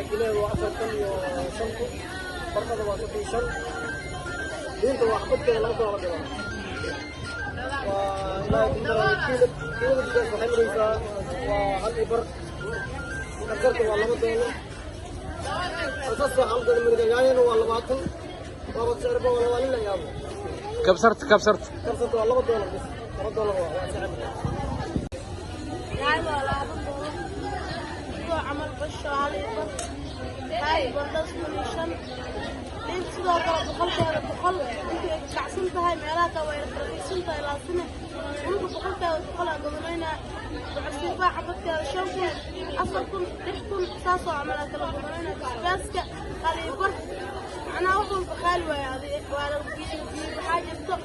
جنيه وعشرة وشنطة فرقة وعشرة شن دينت وحبت كده لما طلع كده ولا كيلو بس حلو ريسا وهل إبر أكلت والله ما تقول أساس حلقة من الجايين والله ما تقول ما بتصير بقى ولا ولا يا أبو كبسرت والله ما تقول بس ما تقول عمل بشر على هاي بردس منيشن لين سيدا قرب بقلتها بقل انت كعسنتها ميلاتها ويرسنتها الى سنه انت بقلتها بقلها قبلينا وعسيفا عبدتها شوكي اصلكم تحكم اساسا عملها كلا قبلينا باسكا خلي بر انا اول بخال وهذه وعلى بحاجه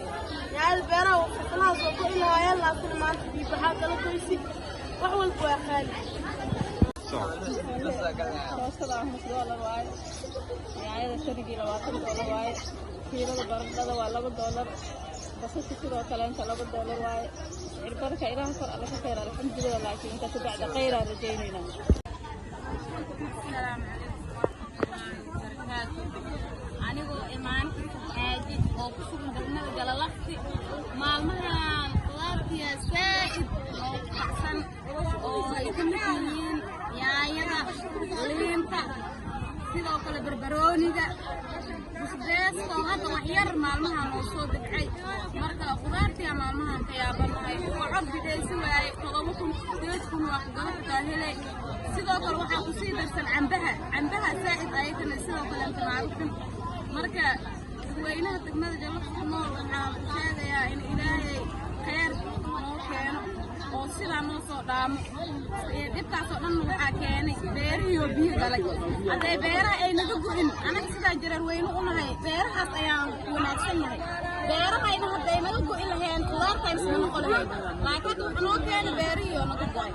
يعني البيرة وخلاص وقول لها يلا كل ما انت بحاجه لكويسي وحول بويا خالي $20 waaye yaayada shanigii $20 waaye kiilada baradhada waa $2 basasha sidoo kale inta $2 waaye cirbarka ilaaha kor alla ka keenay alxamdulillah laakiin inta bacda khayr aan rajaynayna anigoo imaan aaji oo ku sugan degmada Galalaqsi maalmahan qudaartiya saa'id oo kacsan oo ay ka mid yihiin yaayada liinta sidoo kale barbarooniga busbeesto hadda wax yar maalmahan oo soo degcay marka qudaartiya maalmahan ka yaabanahay oo cabdideysi waayay 7,000 wax galabta helay sidoo kale waxa ku sii darsan cambaha saa'id ayagana sidoo kale inta maarufin marka dadweynaha degmada Galalaqsi nool waxaan sheegayaa in ilaahay khayr noo keeno oo sidaa noo soo dhaamo dhibkaas oo dhan waxaa keenay beerihiioo biyo galay hadday beeraha ay naga gu'in anaga sidaa jareer weyne u nahay beerahaas ayaan wanaagsan yahay beerahayna hadday naga gu'i laheen qudaartaan isma noqon lahayn laakiin wuxuu noo keenay beerihiioo naga go'ay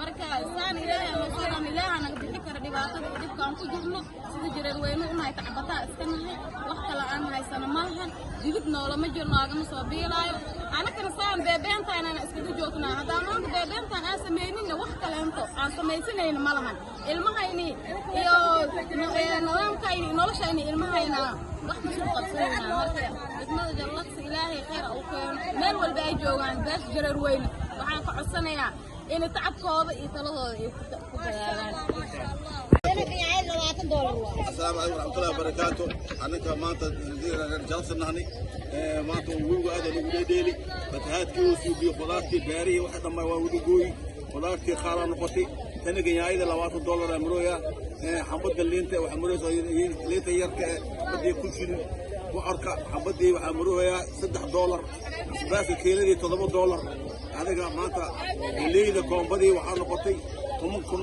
marka saan ilaahay ama sidaan ilaaha naga bixi kara dhibaatada iyo dhibkaan ku jirno sida jareer weyne u nahay tacbataa iska nahay wax kale aan haysano malahan digid noolama jirno agama soo biilaayo anakana saan beebeentaana iskaga joognaa haddaan maanta beebeentaan aan samayninna wax kaleento aan samaysanayna malahan ilmahayni iyo nidaamkayni noloshayni ilmahayna wax masku qabsanayna marka degmada Galalaqsi ilaahay khayr u keeno meel walba ay joogaan bees jareer weyne waxaan ka codsanayaa in tacabkooda iyo taladooda ay ku dadaalaan السلام عليكم ورحمة الله وبركاته. أنا كمان جالس نهني ما تقول هذا نقول ديلي فتحات كيوسي بخضارتي باري واحد ما يودي جوي خضارتي خارا نقطي تاني جاي إذا $20 أمرويا حمد اللي أنت وحمرويا اللي أنت يركع بدي كل شيء وأركع حمدي وحمرويا $6 بس الكيلو دي $3 هذا ما أنت اللي إذا كون بدي وحنا نقطي ممكن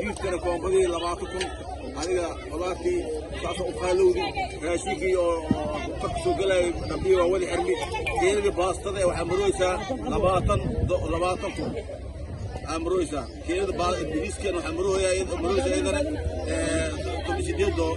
جيت كنا كون بدي لبعضكم هذا خضارتي كاسو خالودي راشيكي أو تقصو قلي نبي وولي حرمي كيلو باسطة وحمرويسا لبعضكم أمرويسا كيلو باريس كانوا حمرويا أمرويسا إذا تمشي ديدو